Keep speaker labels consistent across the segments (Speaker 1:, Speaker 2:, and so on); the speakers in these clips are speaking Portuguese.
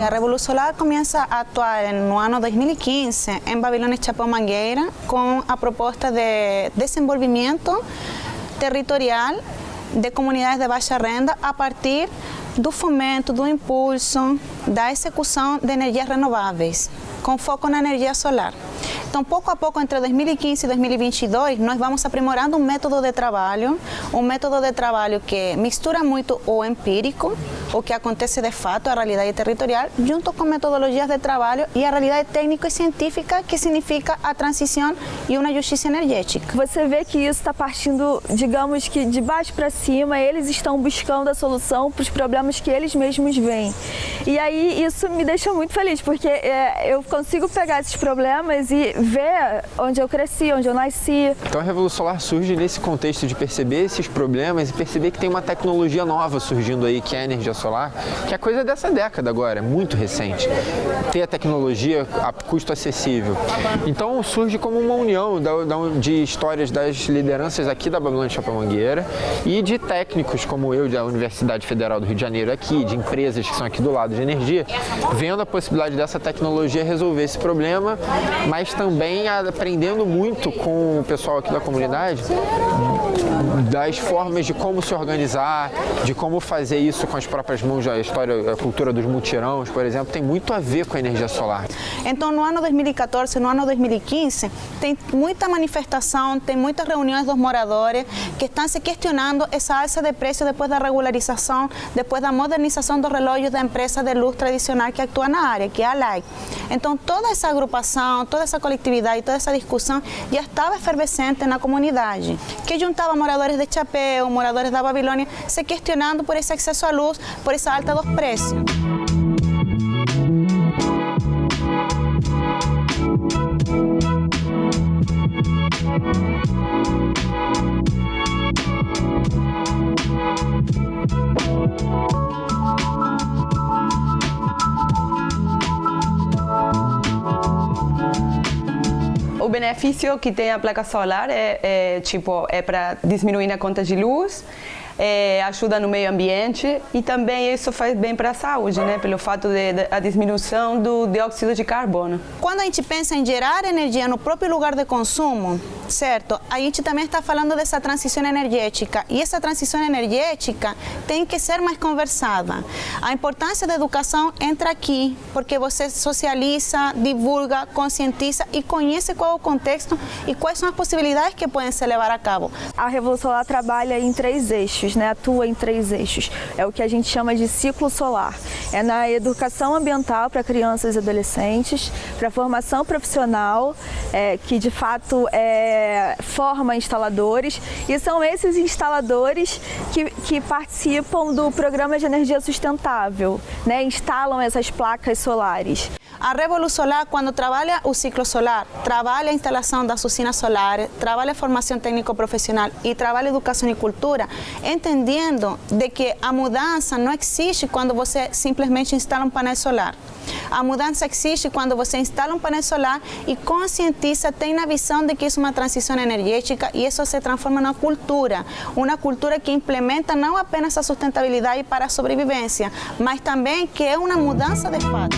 Speaker 1: A Revolução Solar começa a atuar no ano 2015 em Babilônia Chapéu Mangueira com a proposta de desenvolvimento territorial de comunidades de baixa renda a partir do fomento, do impulso, da execução de energias renováveis, com foco na energia solar. Então, pouco a pouco, entre 2015 e 2022, nós vamos aprimorando um método de trabalho que mistura muito o empírico, o que acontece de fato, a realidade territorial, junto com metodologias de trabalho e a realidade técnica e científica, que significa a transição e uma justiça energética.
Speaker 2: Você vê que isso está partindo, digamos que de baixo para cima, eles estão buscando a solução para os problemas que eles mesmos veem. E aí isso me deixa muito feliz, porque eu consigo pegar esses problemas e ver onde eu cresci, onde eu nasci.
Speaker 3: Então a Revolução Solar surge nesse contexto de perceber esses problemas e perceber que tem uma tecnologia nova surgindo aí, que é a energia solar, que é coisa dessa década agora, é muito recente. Ter a tecnologia a custo acessível. Então surge como uma união de histórias das lideranças aqui da Babilônia Chapéu Mangueira e de técnicos como eu, da Universidade Federal do Rio de Janeiro aqui, de empresas que são aqui do lado de energia, vendo a possibilidade dessa tecnologia resolver esse problema, mas também aprendendo muito com o pessoal aqui da comunidade das formas de como se organizar, de como fazer isso com as próprias mãos. A cultura dos mutirões, por exemplo, tem muito a ver com a energia solar.
Speaker 1: Então, no ano 2014, no ano 2015, tem muita manifestação, tem muitas reuniões dos moradores que estão se questionando essa alça de preço depois da regularização, depois da modernização dos relógios da empresa de luz tradicional que atua na área, que é a LAI. Então, toda essa agrupação, toda essa coletividade, toda essa discussão já estava efervescente na comunidade, que juntava moradores de Chapéu, moradores da Babilônia, se questionando por esse acesso à luz, por essa alta dos preços.
Speaker 4: O benefício que tem a placa solar é para diminuir a conta de luz, ajuda no meio ambiente e também isso faz bem para a saúde, né? Pelo fato da diminuição do dióxido de carbono.
Speaker 1: Quando a gente pensa em gerar energia no próprio lugar de consumo, certo? A gente também está falando dessa transição energética e essa transição energética tem que ser mais conversada. A importância da educação entra aqui, porque você socializa, divulga, conscientiza e conhece qual é o contexto e quais são as possibilidades que podem se levar a cabo.
Speaker 2: A Revolução Solar trabalha em 3 eixos, né? Atua em 3 eixos. É o que a gente chama de ciclo solar. É na educação ambiental para crianças e adolescentes, para a formação profissional, que de fato forma instaladores, e são esses instaladores que participam do programa de energia sustentável, né? Instalam essas placas solares.
Speaker 1: A Revolução Solar, quando trabalha o ciclo solar, trabalha a instalação das usinas solares, trabalha a formação técnico-profissional e trabalha educação e cultura, entendendo de que a mudança não existe quando você simplesmente instala um painel solar. A mudança existe quando você instala um painel solar e conscientiza, tem a visão de que isso é uma transição energética e isso se transforma na cultura. Uma cultura que implementa não apenas a sustentabilidade para a sobrevivência, mas também que é uma mudança de fato.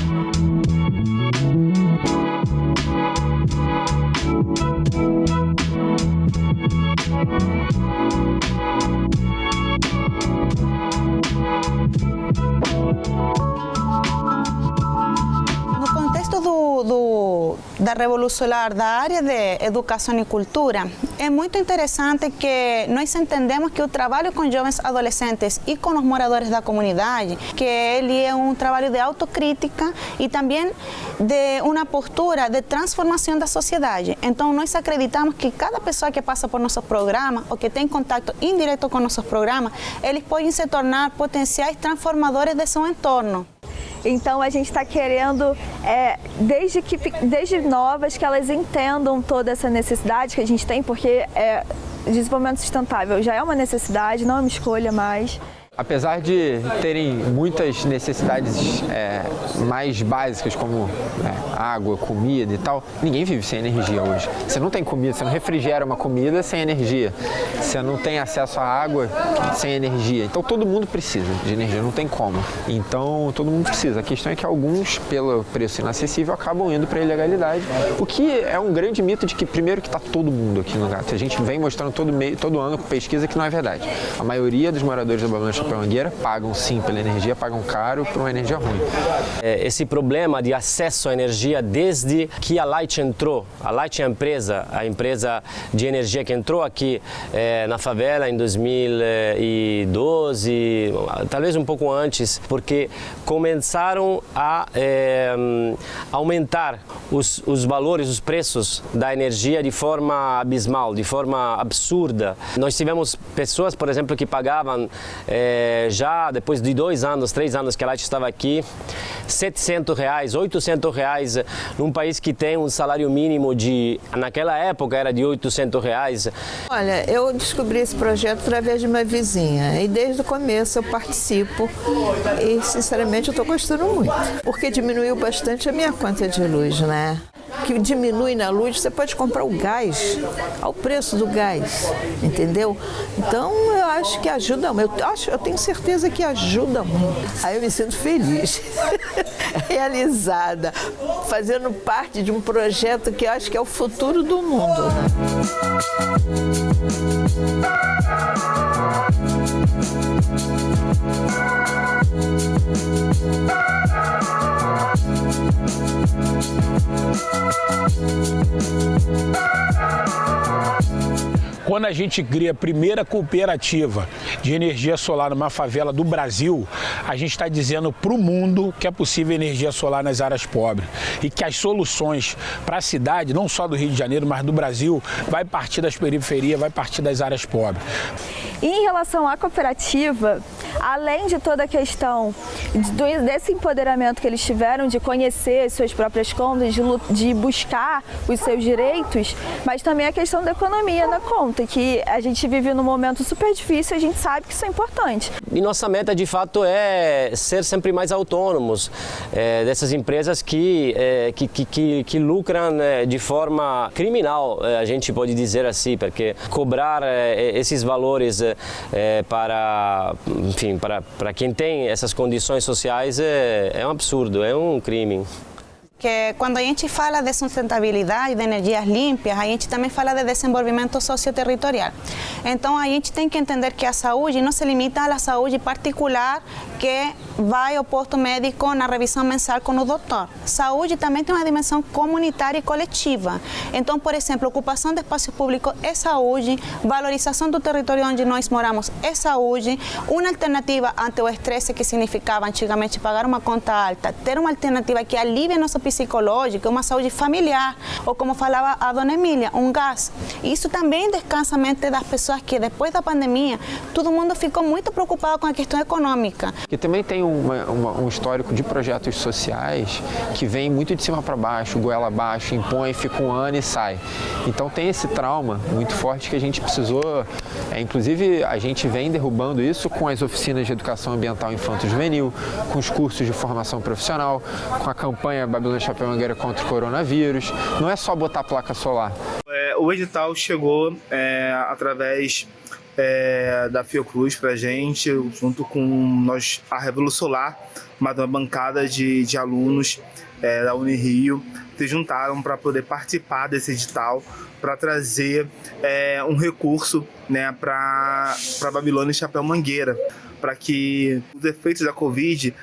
Speaker 1: No contexto da Revolução Solar da área de educação e cultura, é muito interessante que nós entendemos que o trabalho com jovens adolescentes e com os moradores da comunidade, que ele é um trabalho de autocrítica e também de uma postura de transformação da sociedade. Então, nós acreditamos que cada pessoa que passa por nossos programas ou que tem contato indireto com nossos programas, eles podem se tornar potenciais transformadores de seu entorno.
Speaker 2: Então a gente está querendo, desde novas, que elas entendam toda essa necessidade que a gente tem, porque desenvolvimento sustentável já é uma necessidade, não é uma escolha mais.
Speaker 3: Apesar de terem muitas necessidades mais básicas, como água, comida e tal, ninguém vive sem energia hoje. Você não tem comida, você não refrigera uma comida sem energia. Você não tem acesso à água sem energia. Então todo mundo precisa de energia, não tem como. Então todo mundo precisa. A questão é que alguns, pelo preço inacessível, acabam indo para a ilegalidade. O que é um grande mito de que, primeiro, que está todo mundo aqui no Gato. A gente vem mostrando todo ano com pesquisa que não é verdade. A maioria dos moradores da Babilônia Chapéu Mangueira pagam sim pela energia, pagam caro por uma energia ruim.
Speaker 5: Esse problema de acesso à energia desde que a Light entrou, a Light é a empresa de energia que entrou aqui na favela em 2012, talvez um pouco antes, porque começaram a aumentar os valores, os preços da energia de forma abismal, de forma absurda. Nós tivemos pessoas, por exemplo, que pagavam já depois de 2 anos, 3 anos que a Light estava aqui, R$700, R$800, num país que tem um salário mínimo naquela época era de R$800.
Speaker 6: Olha, eu descobri esse projeto através de uma vizinha e desde o começo eu participo e sinceramente eu estou gostando muito, porque diminuiu bastante a minha conta de luz, né? Que diminui na luz, você pode comprar o gás, ao preço do gás, entendeu? Então, eu acho que ajuda muito. Eu tenho certeza que ajuda muito. Aí eu me sinto feliz, realizada, fazendo parte de um projeto que eu acho que é o futuro do mundo, né?
Speaker 7: Quando a gente cria a primeira cooperativa de energia solar numa favela do Brasil, a gente está dizendo para o mundo que é possível energia solar nas áreas pobres e que as soluções para a cidade, não só do Rio de Janeiro, mas do Brasil, vai partir das periferias, vai partir das áreas pobres.
Speaker 2: E em relação à cooperativa, além de toda a questão desse empoderamento que eles tiveram, de conhecer as suas próprias contas, de buscar os seus direitos, mas também a questão da economia na conta, que a gente vive num momento super difícil e a gente sabe que isso é importante.
Speaker 5: E nossa meta, de fato, é ser sempre mais autônomos dessas empresas que lucram de forma criminal, a gente pode dizer assim, porque cobrar esses valores para quem tem essas condições sociais é um absurdo, é um crime.
Speaker 1: Que quando a gente fala de sustentabilidade, de energias limpas, a gente também fala de desenvolvimento socioterritorial. Então, a gente tem que entender que a saúde não se limita à saúde particular que vai ao posto médico na revisão mensal com o doutor. Saúde também tem uma dimensão comunitária e coletiva. Então, por exemplo, ocupação de espaço público é saúde, valorização do território onde nós moramos é saúde, uma alternativa ante o estresse que significava antigamente pagar uma conta alta, ter uma alternativa que alivie nosso psicológico, uma saúde familiar, ou como falava a dona Emília, um gás. Isso também descansa a mente das pessoas que depois da pandemia, todo mundo ficou muito preocupado com a questão econômica.
Speaker 3: E também tem um histórico de projetos sociais que vem muito de cima para baixo, goela abaixo, impõe, fica um ano e sai. Então tem esse trauma muito forte que a gente precisou, inclusive a gente vem derrubando isso com as oficinas de educação ambiental infanto-juvenil, com os cursos de formação profissional, com a campanha Babilônia Chapéu Mangueira contra o coronavírus. Não é só botar placa solar.
Speaker 8: O edital chegou através da Fiocruz para a gente, junto com a Revolução Solar, uma bancada de alunos da Unirio, se juntaram para poder participar desse edital, para trazer um recurso, né, para Babilônia e Chapéu Mangueira, para que os efeitos da Covid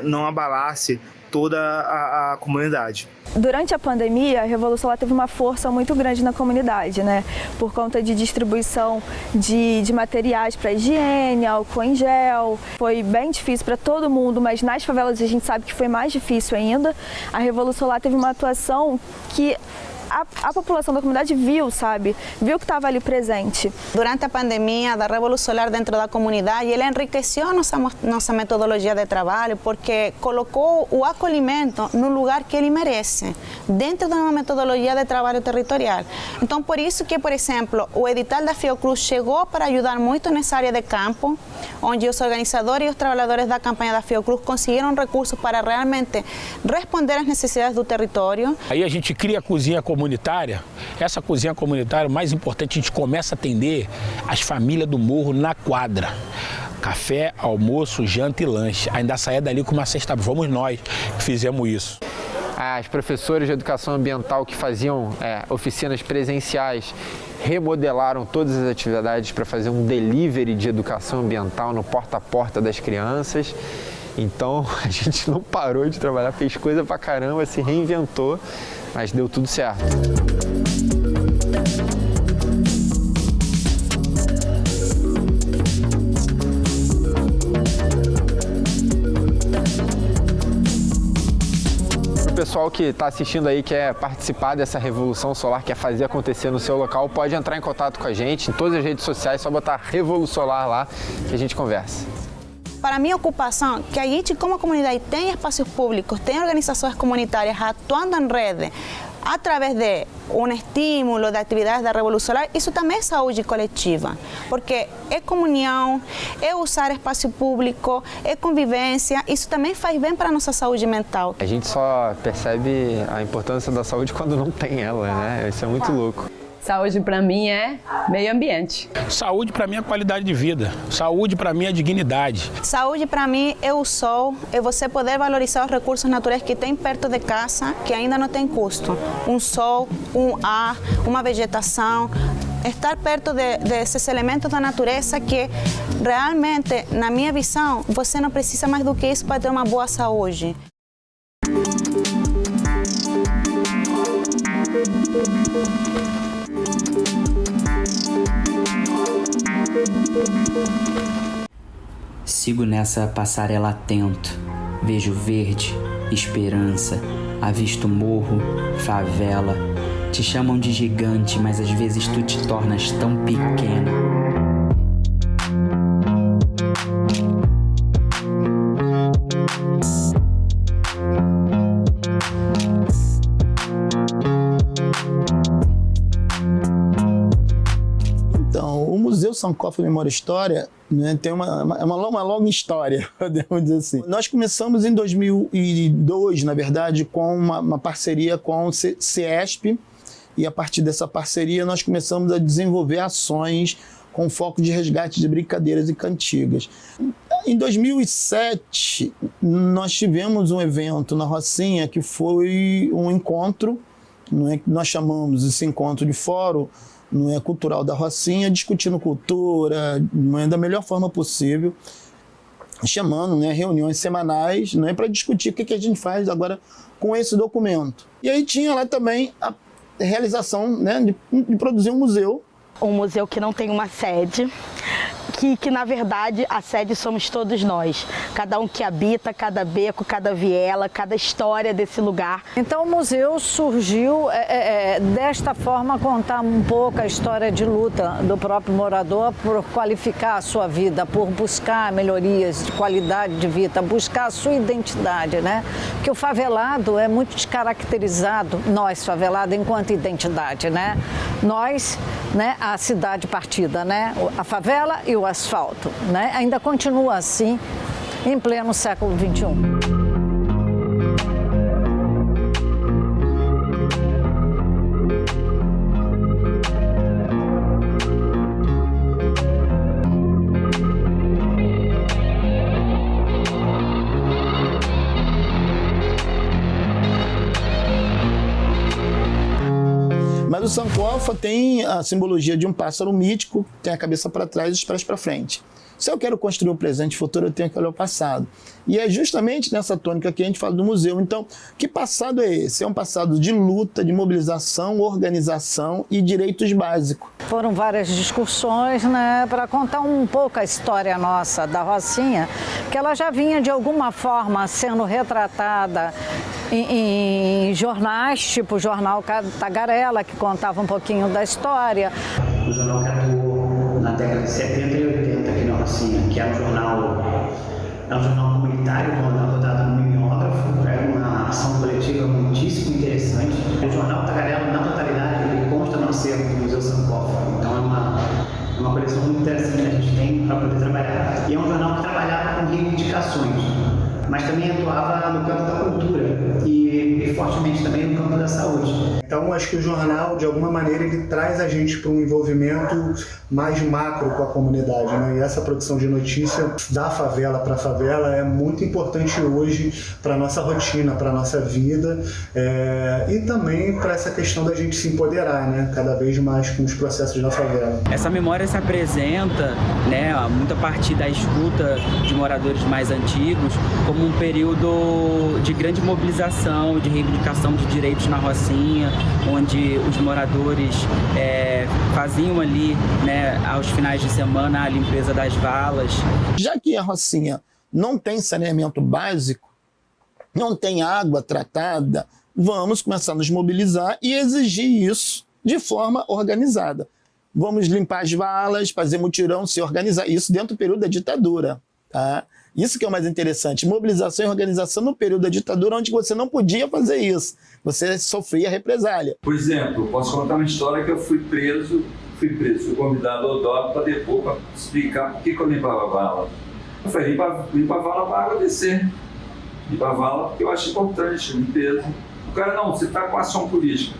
Speaker 8: não abalasse toda a comunidade.
Speaker 2: Durante a pandemia, a Revolução Solar teve uma força muito grande na comunidade, né? Por conta de distribuição de materiais para higiene, álcool em gel. Foi bem difícil para todo mundo, mas nas favelas a gente sabe que foi mais difícil ainda. A Revolução Solar teve uma atuação que a população da comunidade viu, sabe? Viu que estava ali presente.
Speaker 1: Durante a pandemia da Revolução Solar dentro da comunidade, ele enriqueceu nossa metodologia de trabalho porque colocou o acolhimento no lugar que ele merece, dentro de uma metodologia de trabalho territorial. Então, por isso que, por exemplo, o edital da Fiocruz chegou para ajudar muito nessa área de campo, onde os organizadores e os trabalhadores da campanha da Fiocruz conseguiram recursos para realmente responder às necessidades do território.
Speaker 7: Aí a gente cria a cozinha comunitária. Essa cozinha comunitária, o mais importante, a gente começa a atender as famílias do morro na quadra. Café, almoço, janta e lanche. Ainda saia dali com uma cesta. Fomos nós que fizemos isso.
Speaker 3: As professoras de educação ambiental que faziam oficinas presenciais remodelaram todas as atividades para fazer um delivery de educação ambiental no porta a porta das crianças. Então a gente não parou de trabalhar, fez coisa pra caramba, se reinventou, mas deu tudo certo. O pessoal que está assistindo aí, quer participar dessa Revolução Solar, quer fazer acontecer no seu local, pode entrar em contato com a gente em todas as redes sociais, só botar Revolução Solar lá que a gente conversa.
Speaker 1: Para a minha ocupação, que a gente como comunidade tem espaços públicos, tem organizações comunitárias atuando em rede, através de um estímulo de atividades da Revolução Solar, isso também é saúde coletiva, porque é comunhão, é usar espaço público, é convivência, isso também faz bem para a nossa saúde mental.
Speaker 3: A gente só percebe a importância da saúde quando não tem ela, né? Isso é muito louco.
Speaker 4: Saúde para mim é meio ambiente.
Speaker 7: Saúde para mim é qualidade de vida. Saúde para mim é dignidade.
Speaker 1: Saúde para mim é o sol, é você poder valorizar os recursos naturais que tem perto de casa, que ainda não tem custo. Um sol, um ar, uma vegetação. Estar perto desses elementos da natureza que realmente, na minha visão, você não precisa mais do que isso para ter uma boa saúde.
Speaker 9: Sigo nessa passarela atento, vejo verde, esperança, avisto morro, favela. Te chamam de gigante, mas às vezes tu te tornas tão pequena.
Speaker 10: O Museu Sankofa Memória e História, né, tem uma longa história, podemos dizer assim. Nós começamos em 2002, na verdade, com uma parceria com o CIESP, e a partir dessa parceria nós começamos a desenvolver ações com foco de resgate de brincadeiras e cantigas. Em 2007, nós tivemos um evento na Rocinha que foi um encontro, né, que nós chamamos esse encontro de Fórum Cultural da Rocinha, discutindo cultura da melhor forma possível, chamando reuniões semanais para discutir o que a gente faz agora com esse documento. E aí tinha lá também a realização de produzir um museu.
Speaker 11: Um museu que não tem uma sede, que na verdade a sede somos todos nós, cada um que habita, cada beco, cada viela, cada história desse lugar.
Speaker 12: Então o museu surgiu desta forma, contar um pouco a história de luta do próprio morador por qualificar a sua vida, por buscar melhorias de qualidade de vida, buscar a sua identidade, né? Porque o favelado é muito descaracterizado, nós favelado enquanto identidade, né? Nós, né, a cidade partida, né? A favela e o asfalto, né? Ainda continua assim em pleno século XXI.
Speaker 10: Mas o Sankofa tem a simbologia de um pássaro mítico, tem a cabeça para trás e os pés para frente. Se eu quero construir um presente futuro, eu tenho que olhar o passado. E é justamente nessa tônica que a gente fala do museu. Então, que passado é esse? É um passado de luta, de mobilização, organização e direitos básicos.
Speaker 12: Foram várias discussões, né, para contar um pouco a história nossa da Rocinha, que ela já vinha de alguma forma sendo retratada em jornais, tipo o Jornal Tagarela, que contava um pouquinho da história.
Speaker 13: O jornal que atuou na década de 70 e 80 aqui na Rocinha, que era um jornal comunitário, rodado no mimeógrafo, era uma ação coletiva muitíssimo interessante. O Jornal Tagarela, na totalidade, ele consta no acervo do Museu Sankofa, então é uma coleção muito interessante que a gente tem para poder trabalhar. E é um jornal que trabalhava com reivindicações, mas também atuava no campo da cultura e fortemente também no campo da saúde.
Speaker 14: Então, acho que o jornal, de alguma maneira, ele traz a gente para um envolvimento mais macro com a comunidade, né? E essa produção de notícia da favela para a favela é muito importante hoje para a nossa rotina, para a nossa vida e também para essa questão da gente se empoderar, né? Cada vez mais com os processos da favela.
Speaker 15: Essa memória se apresenta, né, muito a partir da escuta de moradores mais antigos, como um período de grande mobilização, de reivindicação de direitos na Rocinha, onde os moradores faziam ali, né, aos finais de semana, a limpeza das valas.
Speaker 10: Já que a Rocinha não tem saneamento básico, não tem água tratada, vamos começar a nos mobilizar e exigir isso de forma organizada. Vamos limpar as valas, fazer mutirão, se organizar. Isso dentro do período da ditadura, tá? Isso que é o mais interessante, mobilização e organização no período da ditadura, onde você não podia fazer isso, você sofria represália.
Speaker 16: Por exemplo, posso contar uma história que eu fui preso, fui convidado ao DOP para depor, para explicar por que eu limpava a vala. Eu falei, limpa a vala para a água descer, limpa a vala porque eu acho importante, limpeza. O cara, não, você está com ação política.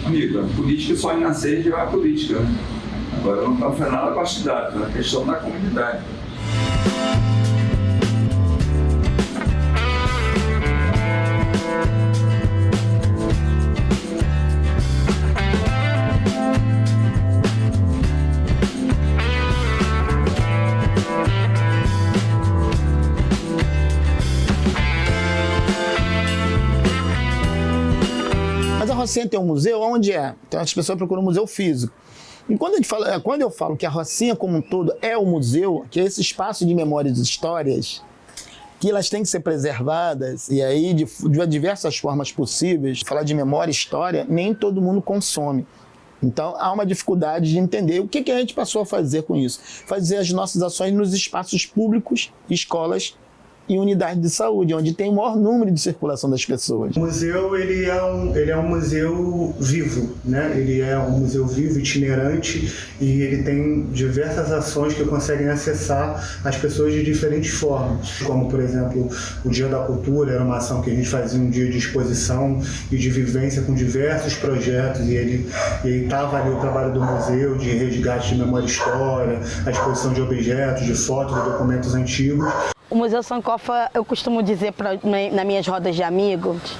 Speaker 16: Amigo, a política só inacende é a política, né? Agora não está fazendo nada partidário, é a questão da comunidade.
Speaker 10: A Rocinha tem um museu, onde é? Então as pessoas procuram um museu físico. E quando eu falo que a Rocinha como um todo é o museu, que é esse espaço de memórias e histórias, que elas têm que ser preservadas, e aí de diversas formas possíveis, falar de memória e história, nem todo mundo consome. Então há uma dificuldade de entender o que a gente passou a fazer com isso. Fazer as nossas ações nos espaços públicos, escolas e unidade de saúde, onde tem o maior número de circulação das pessoas.
Speaker 14: O museu ele é um museu vivo, né? Ele é um museu vivo, itinerante, e ele tem diversas ações que conseguem acessar as pessoas de diferentes formas. Como, por exemplo, o Dia da Cultura era uma ação que a gente fazia um dia de exposição e de vivência com diversos projetos, e ele estava ali o trabalho do museu de resgate de memória e história, a exposição de objetos, de fotos, de documentos antigos.
Speaker 11: O Museu Sankofa, eu costumo dizer nas minhas rodas de amigos,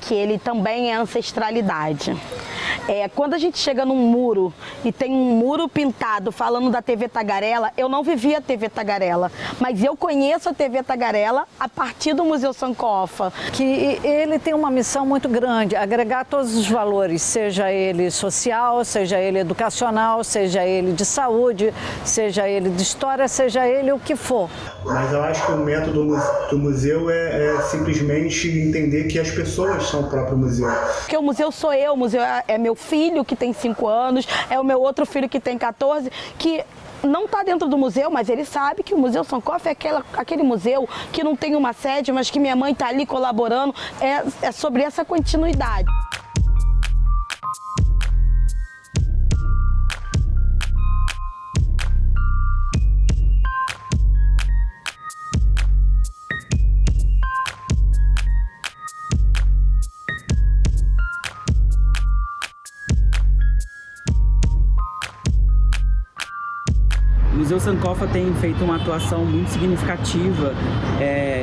Speaker 11: que ele também é ancestralidade. Quando a gente chega num muro e tem um muro pintado falando da TV Tagarela, eu não vivi a TV Tagarela, mas eu conheço a TV Tagarela a partir do Museu Sankofa.
Speaker 12: Que ele tem uma missão muito grande, agregar todos os valores, seja ele social, seja ele educacional, seja ele de saúde, seja ele de história, seja ele o que for.
Speaker 14: Mas eu acho que o método do museu é simplesmente entender que as pessoas são o próprio museu.
Speaker 11: Porque o museu sou eu, o museu é meu filho que tem 5 anos, é o meu outro filho que tem 14, que não está dentro do museu, mas ele sabe que o Museu Sankofa é aquele museu que não tem uma sede, mas que minha mãe está ali colaborando, é sobre essa continuidade.
Speaker 15: O Museu Sankofa tem feito uma atuação muito significativa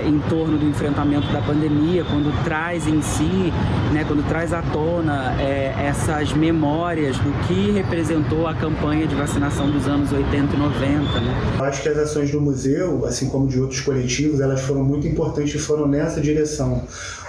Speaker 15: em torno do enfrentamento da pandemia, quando traz em si, né, quando traz à tona essas memórias do que representou a campanha de vacinação dos anos 80 e 90. Né?
Speaker 14: Eu acho que as ações do museu, assim como de outros coletivos, elas foram muito importantes e foram nessa direção.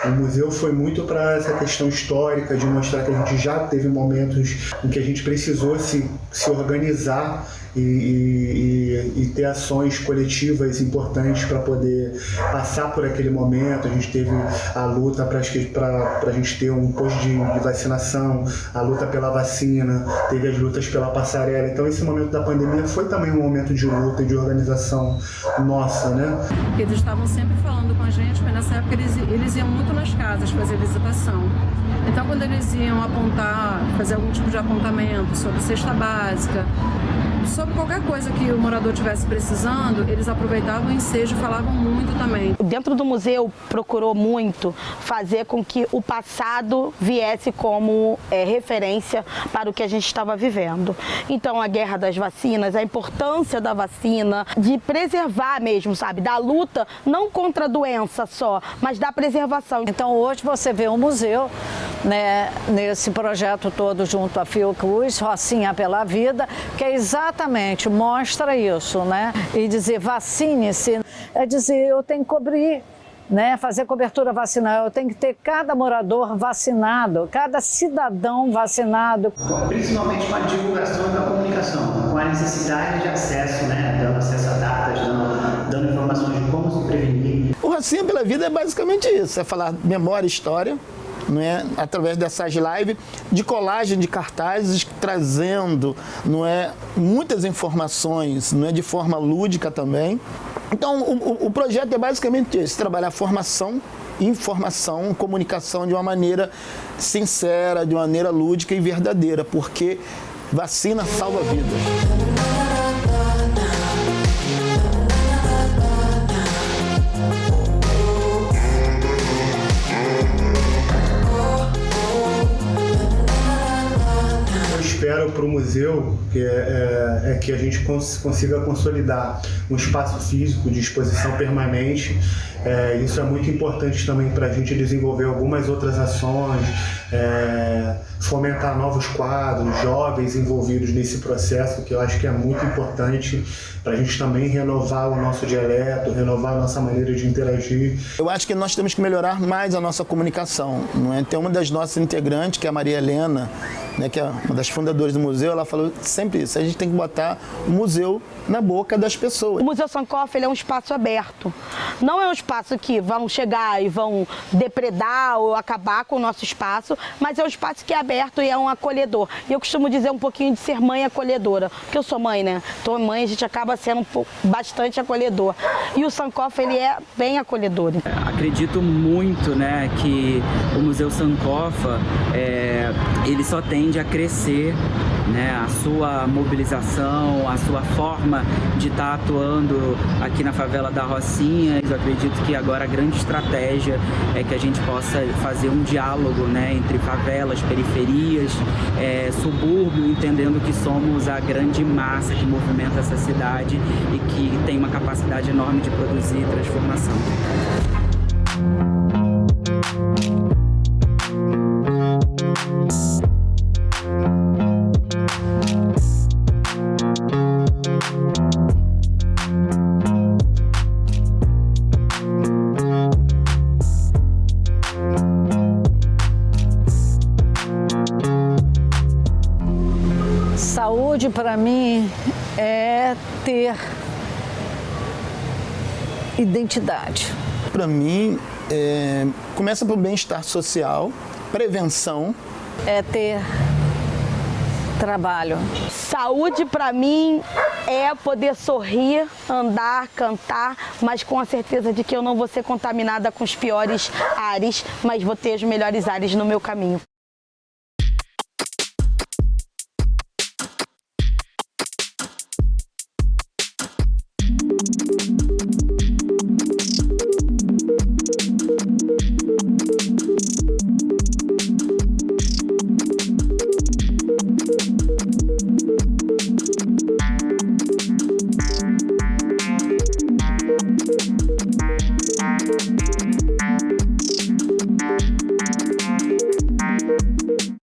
Speaker 14: O museu foi muito para essa questão histórica, de mostrar que a gente já teve momentos em que a gente precisou se organizar e ter ações coletivas importantes para poder passar por aquele momento. A gente teve a luta para a gente ter um posto de vacinação, a luta pela vacina, teve as lutas pela passarela. Então esse momento da pandemia foi também um momento de luta e de organização nossa, né?
Speaker 17: Eles estavam sempre falando com a gente, mas nessa época eles iam muito nas casas fazer visitação. Então quando eles iam apontar, fazer algum tipo de apontamento sobre cesta básica, sobre qualquer coisa que o morador estivesse precisando, eles aproveitavam o ensejo e falavam muito também.
Speaker 11: Dentro do museu, procurou muito fazer com que o passado viesse como referência para o que a gente estava vivendo. Então, a guerra das vacinas, a importância da vacina, de preservar mesmo, sabe, da luta, não contra a doença só, mas da preservação.
Speaker 12: Então, hoje você vê um museu, né, nesse projeto todo junto à Fiocruz, Rocinha pela Vida, que é exatamente mostra isso, né? E dizer vacine-se, é dizer eu tenho que cobrir, né? Fazer cobertura vacinal, eu tenho que ter cada morador vacinado, cada cidadão vacinado.
Speaker 13: Principalmente com a divulgação da comunicação, com a necessidade de acesso, né? Dando acesso a datas, dando informações de como se prevenir.
Speaker 10: O Rocinha pela Vida é basicamente isso, é falar memória e história, não é, através dessas lives de colagem de cartazes, trazendo, não é, muitas informações, não é, de forma lúdica também. Então o projeto é basicamente esse, trabalhar formação, informação, comunicação de uma maneira sincera, de uma maneira lúdica e verdadeira, porque vacina salva vidas.
Speaker 14: Espero para o museu que a gente consiga consolidar um espaço físico de exposição permanente. Isso é muito importante também para a gente desenvolver algumas outras ações, fomentar novos quadros, jovens envolvidos nesse processo, que eu acho que é muito importante para a gente também renovar o nosso dialeto, renovar a nossa maneira de interagir.
Speaker 10: Eu acho que nós temos que melhorar mais a nossa comunicação, não é? Tem uma das nossas integrantes, que é a Maria Helena, né, que é uma das fundadoras do museu, ela falou sempre isso, a gente tem que botar o museu na boca das pessoas.
Speaker 11: O Museu Sankofa, ele é um espaço aberto, não é um espaço que vão chegar e vão depredar ou acabar com o nosso espaço, mas é um espaço que é aberto e é um acolhedor. E eu costumo dizer um pouquinho de ser mãe acolhedora, porque eu sou mãe, né? Então mãe, a gente acaba sendo bastante acolhedor. E o Sankofa, ele é bem acolhedor.
Speaker 15: Acredito muito, né, que o Museu Sankofa, ele só tende a crescer, né, a sua mobilização, a sua forma de estar atuando aqui na favela da Rocinha. Eu acredito que agora a grande estratégia é que a gente possa fazer um diálogo, né, entre favelas, periferias, subúrbio, entendendo que somos a grande massa que movimenta essa cidade e que tem uma capacidade enorme de produzir transformação.
Speaker 12: Saúde, para mim, é ter identidade.
Speaker 10: Para mim, começa pelo bem-estar social, prevenção.
Speaker 12: É ter trabalho.
Speaker 11: Saúde, para mim, é poder sorrir, andar, cantar, mas com a certeza de que eu não vou ser contaminada com os piores ares, mas vou ter os melhores ares no meu caminho.